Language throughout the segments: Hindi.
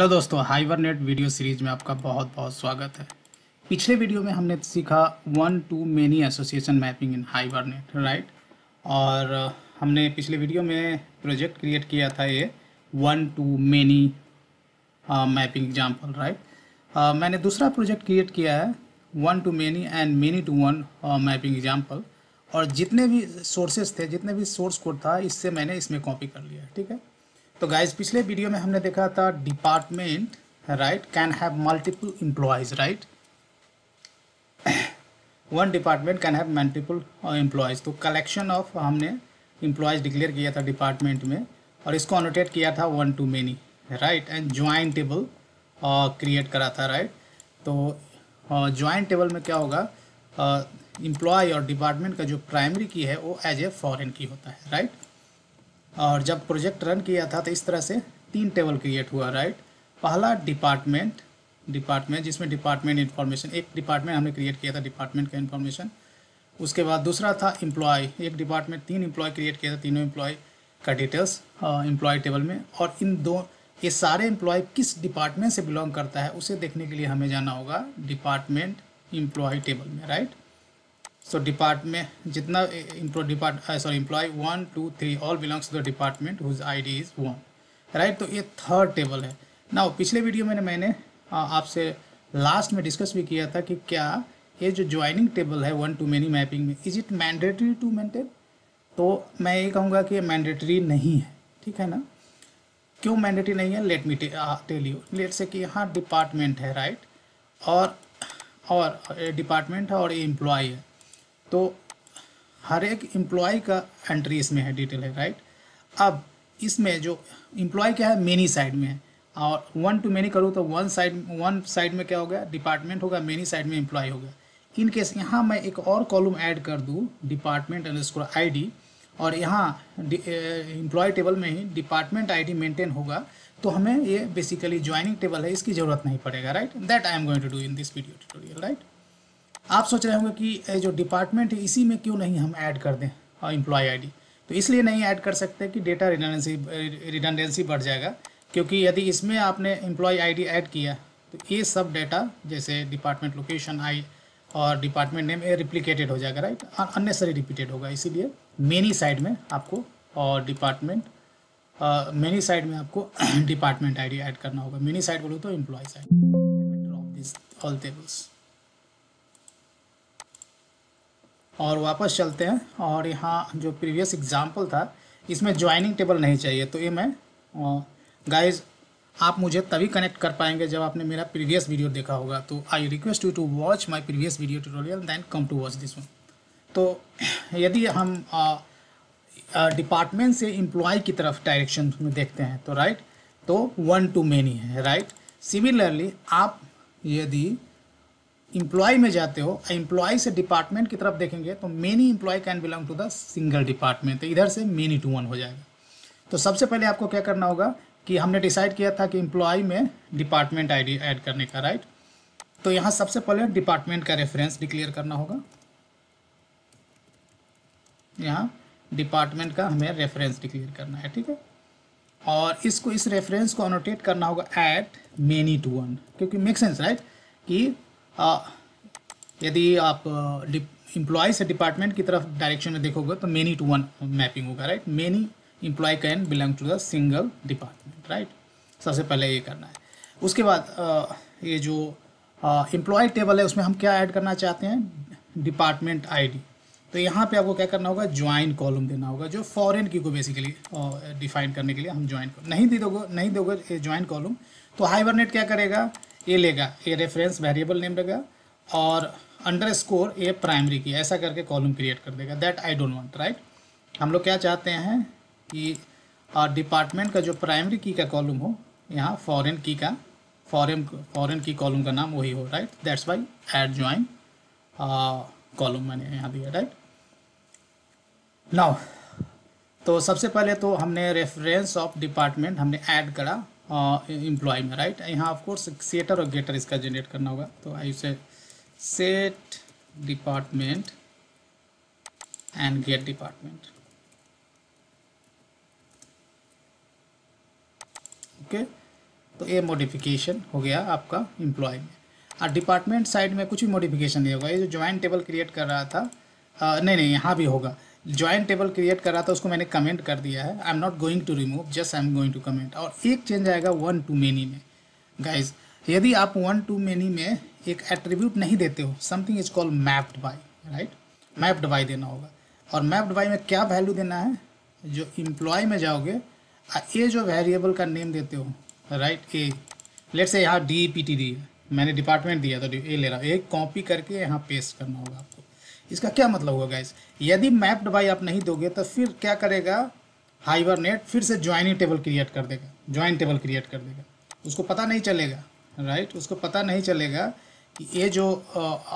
हेलो दोस्तों, हाइबरनेट वीडियो सीरीज में आपका बहुत बहुत स्वागत है। पिछले वीडियो में हमने सीखा one to many association mapping in Hibernate, right. और हमने पिछले वीडियो में प्रोजेक्ट क्रिएट किया था ये one to many mapping example, right. मैंने दूसरा प्रोजेक्ट क्रिएट किया है one to many and many to one mapping example, और जितने भी सोर्सेज थे, जितने भी सोर्स कोड था, इससे मैंने इसमें कॉपी कर लिया है, ठीक है। तो गाइज, पिछले वीडियो में हमने देखा था department, right, can have multiple employees, right. One department can have multiple employees. तो कलेक्शन ऑफ हमने एम्प्लॉयज़ डिक्लेयर किया था डिपार्टमेंट में, और इसको अनोटेट किया था one to many, right. And join table create करा था, राइट। तो ज्वाइन टेबल में क्या होगा, एम्प्लॉय और डिपार्टमेंट का जो प्राइमरी की है वो एज ए फॉरेन की होता है, राइट। और जब प्रोजेक्ट रन किया था तो इस तरह से तीन टेबल क्रिएट हुआ, राइट। पहला डिपार्टमेंट जिसमें डिपार्टमेंट इन्फॉर्मेशन, एक डिपार्टमेंट हमने क्रिएट किया था डिपार्टमेंट का इन्फॉर्मेशन। उसके बाद दूसरा था एम्प्लॉय, एक डिपार्टमेंट तीन एम्प्लॉय क्रिएट किया था, तीनों एम्प्लॉय का डिटेल्स एम्प्लॉय टेबल में। और ये सारे एम्प्लॉय किस डिपार्टमेंट से बिलोंग करता है उसे देखने के लिए हमें जाना होगा डिपार्टमेंट एम्प्लॉय टेबल में, राइट। सो डिपार्टमेंट जितना employee 1 2 3 all belongs to the department whose ID is 1, right. तो ये थर्ड टेबल है। नाउ पिछले वीडियो में मैंने आपसे लास्ट में डिस्कस भी किया था कि क्या ये जो ज्वाइनिंग टेबल है वन टू मेनी मैपिंग में, is it mandatory to maintain. तो मैं ये कहूँगा कि मैंडेटरी नहीं है, ठीक है ना। क्यों मैंडेटरी नहीं है, let me tell you. Let say कि यहाँ डिपार्टमेंट है, राइट, और डिपार्टमेंट है और ये एम्प्लॉय है। तो हर एक एम्प्लॉय का एंट्री इसमें है, डिटेल है, राइट। अब इसमें जो एम्प्लॉय क्या है, मेनी साइड में है, और वन टू मेनी करूँ तो वन साइड में क्या हो गया, डिपार्टमेंट होगा, मेनी साइड में एम्प्लॉय होगा। इन केस यहाँ मैं एक और कॉलम ऐड कर दूँ डिपार्टमेंट अंडरस्कोर आईडी, और यहाँ एम्प्लॉय टेबल में ही डिपार्टमेंट आईडी मेंटेन होगा, तो हमें ये बेसिकली ज्वाइनिंग टेबल है, इसकी ज़रूरत नहीं पड़ेगा, right. That I am going to do in this video tutorial, right. आप सोच रहे होंगे कि जो डिपार्टमेंट है इसी में क्यों नहीं हम ऐड कर दें एम्प्लॉय आईडी। तो इसलिए नहीं ऐड कर सकते कि डेटा रिडंडेंसी बढ़ जाएगा, क्योंकि यदि इसमें आपने एम्प्लॉय आईडी ऐड किया तो ये सब डेटा जैसे डिपार्टमेंट लोकेशन आई और डिपार्टमेंट नेम ये रिप्लिकेटेड हो जाएगा, राइट, अननेसरी रिपीटेड होगा। इसीलिए मेनी साइड में आपको और मेनी साइड में आपको डिपार्टमेंट आईडी ऐड करना होगा। मेनी साइड बोलूँ तो employee side. Drop this all tables और वापस चलते हैं। और यहाँ जो प्रीवियस एग्जाम्पल था इसमें ज्वाइनिंग टेबल नहीं चाहिए, तो ये मैं गाइज आप मुझे तभी कनेक्ट कर पाएंगे जब आपने मेरा प्रीवियस वीडियो देखा होगा। तो I request you to watch my previous video tutorial then come to watch this one. तो यदि हम डिपार्टमेंट से एम्प्लॉय की तरफ डायरेक्शन में देखते हैं तो राइट, तो वन टू मेनी है, राइट। सिमिलरली आप यदि एम्प्लॉय में जाते हो, एम्प्लॉय से डिपार्टमेंट की तरफ देखेंगे तो many employee can belong to the single department, तो इधर से मेनी टू वन हो जाएगा। तो सबसे पहले आपको क्या करना होगा कि हमने डिसाइड किया था कि एम्प्लॉय में डिपार्टमेंट आईडी ऐड करने का, राइट। तो यहाँ सबसे पहले डिपार्टमेंट का रेफरेंस डिक्लेयर करना होगा। यहाँ डिपार्टमेंट का हमें रेफरेंस डिक्लेयर करना है, ठीक है। और इस रेफरेंस को अनोटेट करना होगा एट मेनी टू वन, क्योंकि मेक सेंस, राइट, कि यदि आप एम्प्लॉय से डिपार्टमेंट की तरफ डायरेक्शन में देखोगे तो मेनी टू वन मैपिंग होगा, right. Many employee can belong to the single department, right. सबसे पहले ये करना है। उसके बाद ये जो एम्प्लॉय टेबल है उसमें हम क्या ऐड करना चाहते हैं, डिपार्टमेंट आईडी। तो यहाँ पे आपको क्या करना होगा, ज्वाइन कॉलम देना होगा, जो फॉरेन की को बेसिकली डिफाइन करने के लिए हम ज्वाइन नहीं दोगे ज्वाइन कॉलम, तो हाइबरनेट क्या करेगा, ये लेगा, ये रेफरेंस वेरिएबल नेम रहेगा और अंडरस्कोर ये प्राइमरी की, ऐसा करके कॉलम क्रिएट कर देगा। That I don't want, right. हम लोग क्या चाहते हैं कि डिपार्टमेंट का जो प्राइमरी की का कॉलम हो, यहाँ फॉरेन की कॉलम का नाम वही हो, right. That's why add join column मैंने यहाँ दिया, राइट। नाउ तो सबसे पहले तो हमने रेफरेंस ऑफ डिपार्टमेंट हमने ऐड करा एम्प्लॉय में, राइट। यहाँ ऑफकोर्स सेटर और गेटर इसका जनरेट करना होगा। तो I say set department and get department, okay. तो ये मॉडिफिकेशन हो गया आपका एम्प्लॉय में। और डिपार्टमेंट साइड में कुछ भी मॉडिफिकेशन नहीं होगा। ये जो जॉइंट टेबल क्रिएट कर रहा था, नहीं यहाँ भी होगा। जॉइंट टेबल क्रिएट कर रहा था उसको मैंने कमेंट कर दिया है। I am not going to remove, just I am going to comment. और एक चेंज आएगा वन टू मेनी में गाइज। यदि आप वन टू मेनी में एक एट्रीब्यूट नहीं देते हो, something is called mapped by, right, mapped by देना होगा। और मैप्ड बाय में क्या वैल्यू देना है, जो एम्प्लॉय में जाओगे, ये जो वेरिएबल का नेम देते हो, राइट, ए लेट से यहाँ DEPT दी है, मैंने डिपार्टमेंट दिया तो ए ले रहा हूँ, एक कॉपी करके यहाँ पेस्ट करना होगा आपको। इसका क्या मतलब होगा गाइस, यदि मैप्ड बाय आप नहीं दोगे तो फिर क्या करेगा हाइबरनेट, फिर से ज्वाइनिंग टेबल क्रिएट कर देगा, ज्वाइन टेबल क्रिएट कर देगा। उसको पता नहीं चलेगा, राइट, उसको पता नहीं चलेगा कि ये जो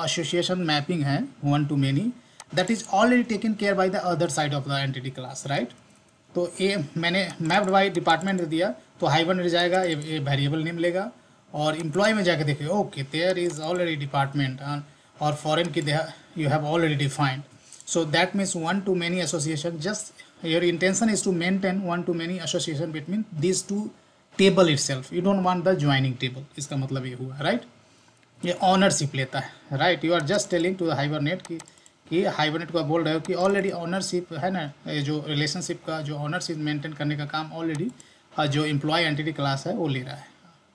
एसोसिएशन मैपिंग है one to many, that is already taken care by the other side of the entity class, right. तो ये मैंने मैप्ड बाय डिपार्टमेंट दे दिया तो हाइबरनेट जाएगा, ये वेरिएबल नेम लेगा और एम्प्लॉय में जाके देखेगा okay there is already department और foreign key you have already defined. So that means one to many association, just your intention is to maintain one to many association between these two table itself. You don't want the joining table. इसका मतलब ये हुआ, right? ये ऑनरशिप लेता है, right. You are just telling to the hibernate कि हाइबरनेट को बोल रहे हो कि ऑलरेडी ऑनरशिप है ना, ये जो रिलेशनशिप का जो ऑनरशिप मेंटेन करने का काम ऑलरेडी जो एम्प्लॉय एंटिटी क्लास है वो ले रहा है,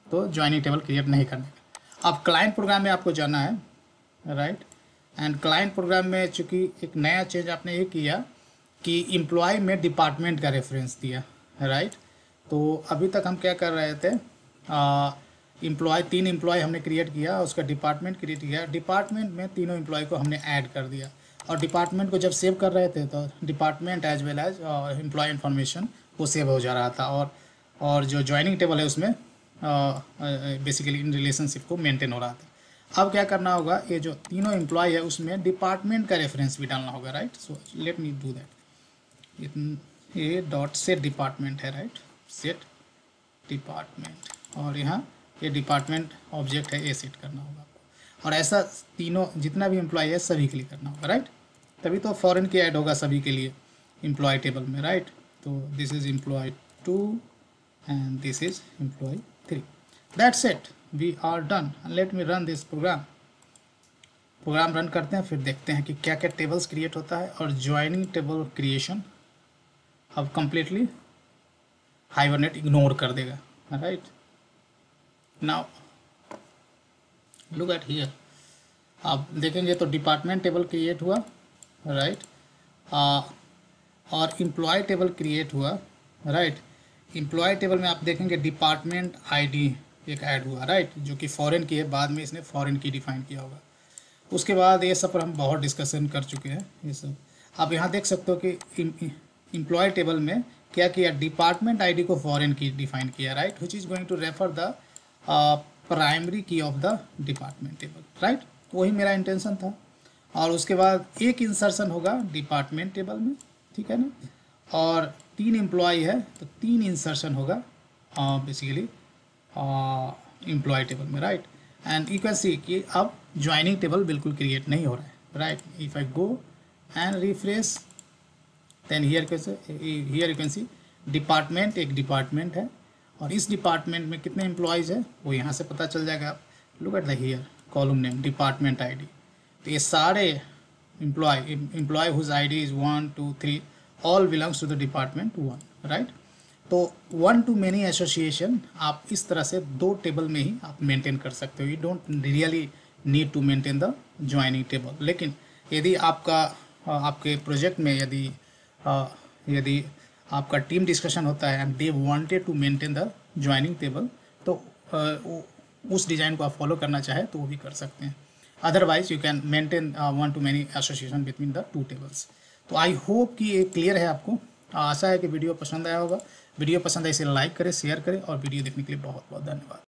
तो ज्वाइनिंग टेबल क्रिएट नहीं करने का। अब क्लाइंट प्रोग्राम में आपको जाना है, राइट। एंड क्लाइंट प्रोग्राम में चूँकि एक नया चेंज आपने ये किया कि एम्प्लॉय में डिपार्टमेंट का रेफरेंस दिया, राइट। तो अभी तक हम क्या कर रहे थे, एम्प्लॉय 3 एम्प्लॉय हमने क्रिएट किया, उसका डिपार्टमेंट क्रिएट किया, डिपार्टमेंट में तीनों एम्प्लॉय को हमने ऐड कर दिया। और डिपार्टमेंट को जब सेव कर रहे थे तो department as well as employee information वो सेव हो जा रहा था, और जो ज्वाइनिंग टेबल है उसमें बेसिकली इन रिलेशनशिप को मेंटेन हो रहा था। अब क्या करना होगा, ये जो तीनों एम्प्लॉय है उसमें डिपार्टमेंट का रेफरेंस भी डालना होगा, right. So let me do that. ये डॉट सेट डिपार्टमेंट है, राइट, सेट डिपार्टमेंट, और यहाँ ये डिपार्टमेंट ऑब्जेक्ट है, ये सेट करना होगा आपको। और ऐसा तीनों जितना भी एम्प्लॉय है सभी के लिए करना होगा, राइट। तभी तो फॉरेन की ऐड होगा सभी के लिए एम्प्लॉय टेबल में, राइट। तो this is employee 2 and this is employee 3। That's it, we are done. Let me run this program. Program run करते हैं, फिर देखते हैं कि क्या क्या टेबल्स क्रिएट होता है। और ज्वाइनिंग टेबल क्रिएशन अब कंप्लीटली हाइबरनेट इग्नोर कर देगा, right. Now look at here, आप देखेंगे तो डिपार्टमेंट टेबल क्रिएट हुआ, राइट, और एम्प्लॉय टेबल क्रिएट हुआ, राइट। एम्प्लॉय टेबल में आप देखेंगे डिपार्टमेंट आईडी एक ऐड हुआ, राइट, जो कि फॉरेन की है, बाद में इसने फॉरेन की डिफाइन किया होगा। उसके बाद ये सब पर हम बहुत डिस्कशन कर चुके हैं ये सब। आप यहाँ देख सकते हो कि एम्प्लॉय टेबल में क्या किया, डिपार्टमेंट आईडी को फॉरेन की डिफाइन किया, right, which is going to refer the primary key of the department table, right. वही मेरा इंटेंशन था। और उसके बाद एक इंसर्शन होगा डिपार्टमेंट टेबल में, ठीक है ना, और 3 एम्प्लॉय है तो 3 इंसर्शन होगा बेसिकली एम्प्लॉय टेबल में, राइट। एंड यू कैन सी कि अब ज्वाइनिंग टेबल बिल्कुल क्रिएट नहीं हो रहा है, right. If I go and refresh then here you can see department एक डिपार्टमेंट है, और इस डिपार्टमेंट में कितने एम्प्लॉयज़ है वो यहाँ से पता चल जाएगा। आप look at the here column name department ID, तो ये सारे employee whose ID is 1 2 3 all belongs to the department 1, right. तो वन टू मेनी एसोसिएशन आप इस तरह से 2 टेबल में ही आप मेंटेन कर सकते हो। You don't really need to maintain the joining table. लेकिन यदि आपके प्रोजेक्ट में यदि आपका टीम डिस्कशन होता है and they wanted to maintain the joining table, तो उस डिज़ाइन को आप फॉलो करना चाहे तो वो भी कर सकते हैं। Otherwise you can maintain one to many association between the 2 tables. तो आई होप कि ये क्लियर है आपको। आशा है कि वीडियो पसंद आया होगा। वीडियो पसंद आए इसे लाइक करें, शेयर करें, और वीडियो देखने के लिए बहुत बहुत धन्यवाद।